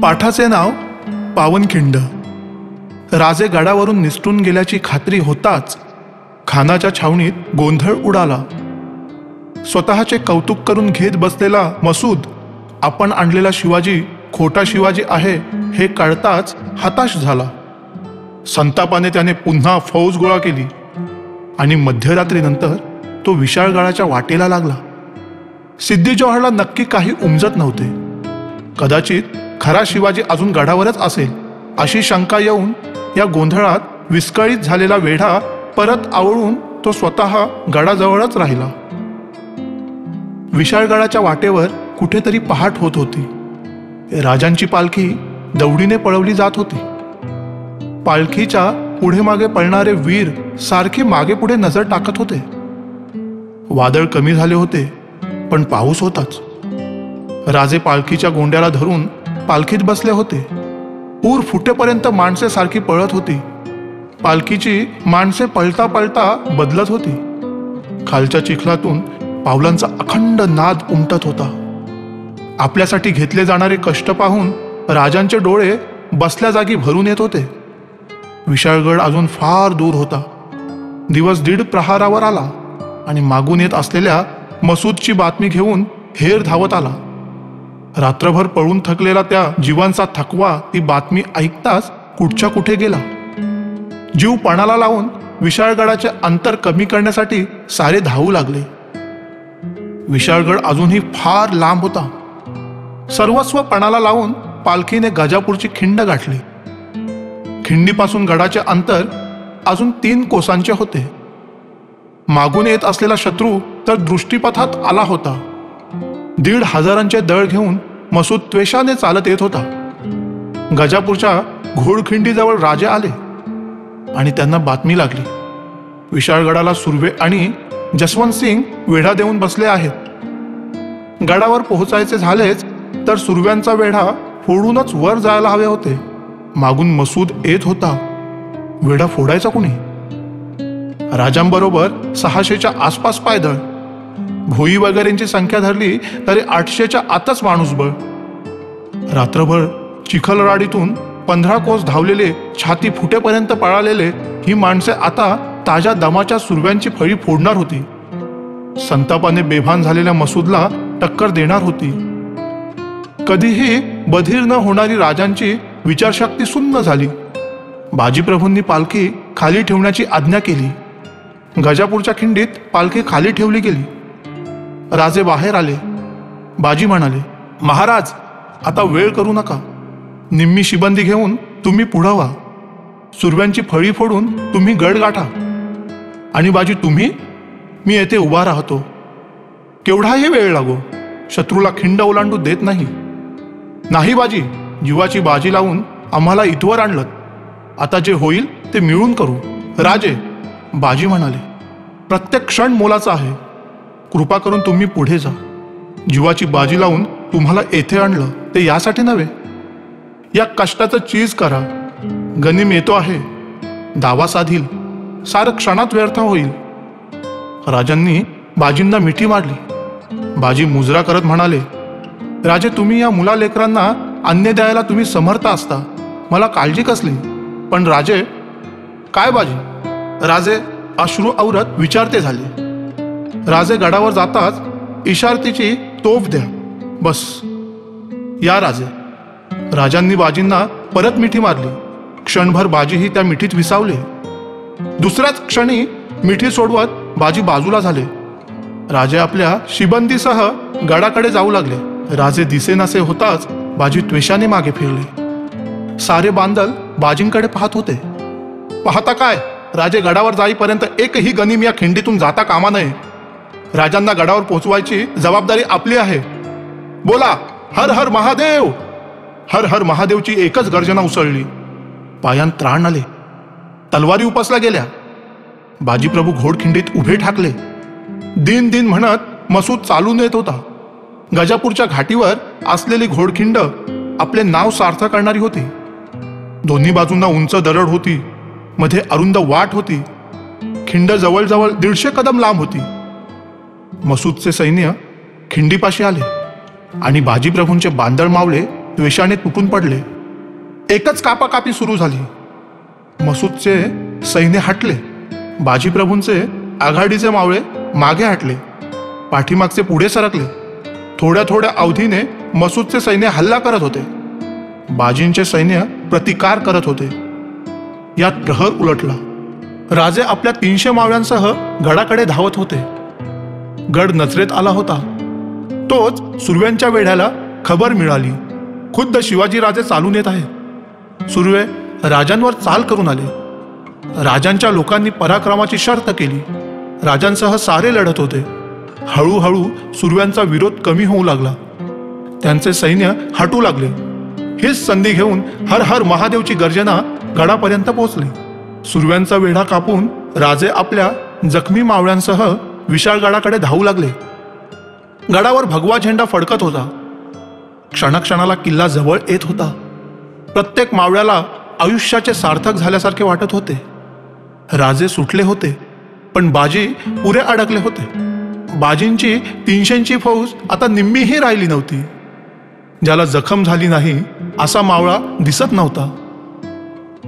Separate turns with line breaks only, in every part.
पाठाचे नाव पावनखिंड. राजे गडावरून निसटून गेल्याची खात्री होताच खानाच्या छावणीत गोंधळ उडाला. स्वतःचे कौतुक करून घेत बसलेला मसूद आपण आणलेला शिवाजी खोटा शिवाजी आहे हे कळताच हताश झाला. संतापाने त्याने पुन्हा फौज गोळा केली आणि मध्यरात्रीनंतर तो विशाळगडाच्या वाटेला लागला. सिद्दी जोहरला नक्की काही उमजत नव्हते. कदाचित खरा शिवाजी अजून गडावरच असेल अशी शंका येऊन या गोंधळात विस्कळीत झालेला वेढा परत आवळून तो स्वतः गडाजवळच राहिला. विशाळगडाच्या वाटेवर कुठेतरी पहाट होत होती. राजांची पालखी दौडीने पळवली जात होती. पालखीच्या पुढे मागे पळणारे वीर सारखे मागे पुढे नजर टाकत होते. वादळ कमी झाले होते पण पाऊस होताच. राजे पालखीच्या गोंड्याला धरून पालखीत बसले होते. ऊर फुटेपर्यंत माणसे सारखी पळत होती. पालखीची माणसे पळता पळता बदलत होती. खालच्या चिखलातून पावलांचा अखंड नाद उमटत होता. आपल्यासाठी घेतले जाणारे कष्ट पाहून राजांचे डोळे बसल्या जागी भरून येत होते. विशाळगड अजून फार दूर होता. दिवस 1.5 प्रहारावर आला आणि मागून येत असलेल्या मसूदची बातमी घेऊन हेर धावत आला. रात्रभर पळून थकलेला त्या जीवांचा थकवा ती बातमी ऐकताच कुठच्या कुठे गेला. जीव पणाला लावून विशाळगडाचे अंतर कमी करण्यासाठी सारे धावू लागले. विशाळगड अजूनही फार लांब होता. सर्वस्व पणाला लावून पालखीने गजापूरची खिंड गाठली. खिंडीपासून गडाचे अंतर अजून 3 कोसांचे होते. मागून येत असलेला शत्रू तर दृष्टीपथात आला होता. 1,500 दळ घेऊन मसूद त्वेषाने चालत येत होता. गजापूरच्या घोडखिंडीजवळ राजे आले आणि त्यांना बातमी लागली. विशाळगडाला सुर्वे आणि जसवंत सिंग वेढा देऊन बसले आहेत. गडावर पोहोचायचे झालेच तर सुर्व्यांचा वेढा फोडूनच वर जायला हवे होते. मागून मसूद येत होता. वेढा फोडायचा कुणी? राजांबरोबर 600च्या आसपास पायदळ. भोई वगैरेंची संख्या धरली तरी 800च्या आतच माणूसबळ. रात्रभर चिखलराडीतून 15 कोस धावलेले, छाती फुटेपर्यंत पळालेले ही माणसे आता ताज्या दमाच्या सुर्व्यांची फळी फोडणार होती. संतापाने बेभान झालेल्या मसूदला टक्कर देणार होती. कधीही बधीर न होणारी राजांची विचारशक्ती सुन्न झाली. बाजीप्रभूंनी पालखी खाली ठेवण्याची आज्ञा केली. गजापूरच्या खिंडीत पालखी खाली ठेवली गेली. राजे बाहेर आले. बाजी म्हणाले, महाराज आता वेळ करू नका. निम्मी शिबंदी घेऊन तुम्ही पुढं व्हा. सुर्व्यांची फळी फोडून तुम्ही गड गाठा. आणि बाजी तुम्ही? मी येथे उभा राहतो. केवढाही वेळ लागो, शत्रूला खिंड ओलांडू देत नाही. नाही बाजी, जीवाची बाजी लावून आम्हाला इथवर आणलं. आता जे होईल ते मिळून करू. राजे, बाजी म्हणाले, प्रत्येक क्षण मोलाचा आहे. कृपा करून तुम्ही पुढे जा. जीवाची बाजी लावून तुम्हाला येथे आणलं ते यासाठी नव्हे. या कष्टाचं चीज करा. गनिम येतो आहे. दावा साधील. सारं क्षणात व्यर्थ होईल. राजांनी बाजींना मिठी मारली. बाजी मुजरा करत म्हणाले, राजे, तुम्ही या मुला लेकरांना अन्न द्यायला तुम्ही समर्थ असता. मला काळजी कसली? पण राजे. काय बाजी? राजे अश्रू आवरत विचारते झाले. राजे गडावर जाताच इशारतीची तोफ द्या. बस. या राजे. राजांनी बाजींना परत मिठी मारली. क्षणभर बाजीही त्या मिठीत विसावले. दुसऱ्याच क्षणी मिठी सोडवत बाजी बाजूला झाले. राजे आपल्या शिबंदीसह गडाकडे जाऊ लागले. राजे दिसेनासे होताच बाजी त्वेषाने मागे फिरले. सारे बांदल बाजींकडे पाहत होते. पाहता काय? राजे गडावर जाईपर्यंत एकही गनिम या खिंडीतून जाता कामा नये. राजांना गडावर पोहोचवायची जबाबदारी आपली आहे. बोला, हर हर महादेव. हर हर महादेवची एकच गर्जना उसळली. पायांत त्राण आले. तलवारी उपसल्या गेल्या. बाजीप्रभू घोडखिंडीत उभे ठाकले. दिन दिन म्हणत मसूद चालून येत होता. गजापूरच्या घाटीवर असलेली घोडखिंड आपले नाव सार्थ करणारी होती. दोन्ही बाजूंना उंच दरड होती. मध्ये अरुंद वाट होती. खिंड जवळजवळ 150 कदम लांब होती. मसूदचे सैन्य खिंडीपाशी आले आणि बाजीप्रभूंचे बांदळ मावळे द्वेषाने तुटून पडले. एकच कापाकापी सुरू झाली. मसूदचे सैन्य हटले. बाजीप्रभूंचे आघाडीचे मावळे मागे हटले. पाठीमागचे पुढे सरकले. थोड्या थोड्या अवधीने मसूदचे सैन्य हल्ला करत होते. बाजींचे सैन्य प्रतिकार करत होते. यात प्रहर उलटला. राजे आपल्या 300 मावळ्यांसह गडाकडे धावत होते. गड नजरेत आला होता. तोच सुर्व्यांच्या वेढ्याला खबर मिळाली. खुद्द शिवाजी राजे चालून येत आहे. सुर्वे राजांवर चाल करून आले. राजांच्या लोकांनी पराक्रमाची शर्त केली. राजांसह सारे लढत होते. हळूहळू सुर्व्यांचा विरोध कमी होऊ लागला. त्यांचे सैन्य हटू लागले. हीच संधी घेऊन हर हर महादेवची गर्जना गडापर्यंत पोहोचली. सुर्व्यांचा वेढा कापून राजे आपल्या जखमी मावळ्यांसह विशाळगडाकडे धावू लागले. गडावर भगवा झेंडा फडकत होता. क्षणाक्षणाला किल्ला जवळ येत होता. प्रत्येक मावळ्याला आयुष्याचे सार्थक झाल्यासारखे वाटत होते. राजे सुटले होते, पण बाजी पुरे अडकले होते. बाजींची 300ची फौज आता निम्मीही राहिली नव्हती. ज्याला जखम झाली नाही असा मावळा दिसत नव्हता.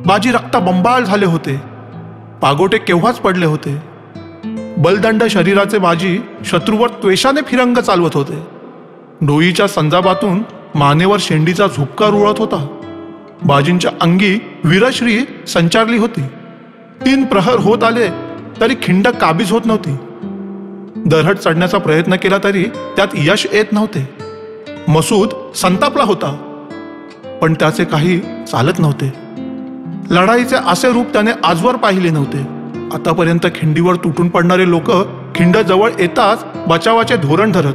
बाजी रक्तबंबाळ झाले होते. पागोटे केव्हाच पडले होते. बलदंड शरीराचे बाजी शत्रूवर त्वेषाने फिरंग चालवत होते. डोईच्या संजाबातून मानेवर शेंडीचा झुपका रुळत होता. बाजींच्या अंगी वीरश्री संचारली होती. 3 प्रहर होत आले तरी खिंड काबीज होत नव्हती. दरहट चढण्याचा प्रयत्न केला तरी त्यात यश येत नव्हते. मसूद संतापला होता, पण त्याचे काही चालत नव्हते. लढाईचे असे रूप त्याने आजवर पाहिले नव्हते. आतापर्यंत खिंडीवर तुटून पडणारे लोक खिंड जवळ येताच बचावाचे धोरण धरत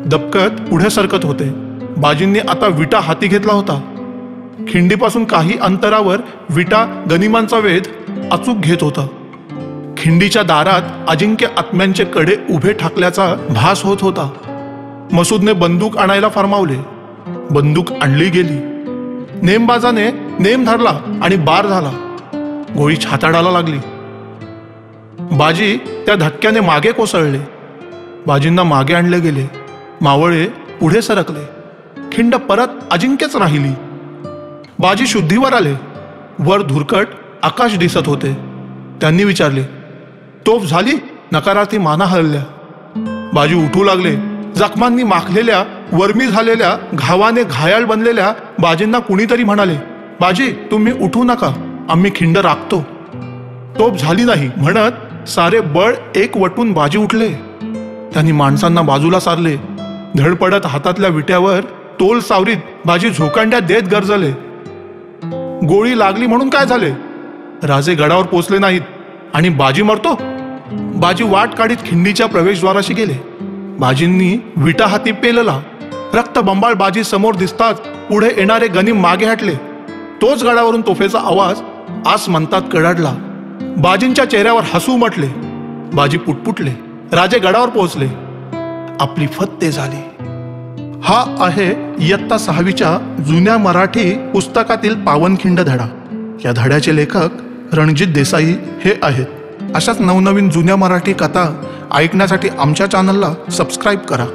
दबकत पुढे सरकत होते. बाजींनी आता विटा हाती घेतला होता. खिंडीपासून काही अंतरावर विटा गनिमांचा वेध अचूक घेत होता. खिंडीच्या दारात अजिंक्य आत्म्यांचे कडे उभे ठाकल्याचा भास होत होता. मसूदने बंदूक आणायला फरमावले. बंदूक आणली गेली. नेमबाजाने नेम धरला आणि बार झाला. गोळी छाताडाला लागली. बाजी त्या धक्क्याने मागे कोसळले. बाजींना मागे आणले गेले. मावळे पुढे सरकले. खिंड परत अजिंक्यच राहिली. बाजी शुद्धीवर आले. वर धुरकट आकाश दिसत होते. त्यांनी विचारले, तोफ झाली? नकारार्थी माना हलल्या. बाजी उठू लागले. जखमांनी माखलेल्या वर्मी झालेल्या घावाने घायाळ बनलेल्या बाजींना कुणीतरी म्हणाले, बाजी तुम्ही उठू नका, आम्ही खिंड राखतो. तोफ झाली नाही म्हणत सारे बळ एक वटून बाजी उठले. त्यांनी माणसांना बाजूला सारले. धडपडत हातातल्या विट्यावर तोल सावरीत बाजी झोकांड्या देत गरजले. गोळी लागली म्हणून काय झाले? राजे गडावर पोचले नाहीत आणि बाजी मरतो? बाजी वाट काढीत खिंडीच्या प्रवेशद्वाराशी गेले. बाजींनी विटा हाती पेलला. रक्तबंबाळ बाजी समोर दिसताच पुढे येणारे गनिम मागे हटले. तोच गडावरून तोफेचा आवाज आसमंतात कडाडला. बाजींच्या चेहऱ्यावर हसू उमटले. बाजी पुटपुटले. राजे गडावर पोहोचले. आपली फत्ते झाली. हा आहे इयत्ता 6वीच्या जुन्या मराठी पुस्तकातील पावनखिंड धडा. या धड्याचे लेखक रणजित देसाई हे आहेत. अशाच नवनवीन जुन्या मराठी कथा ऐकण्यासाठी आमच्या चॅनलला सबस्क्राईब करा.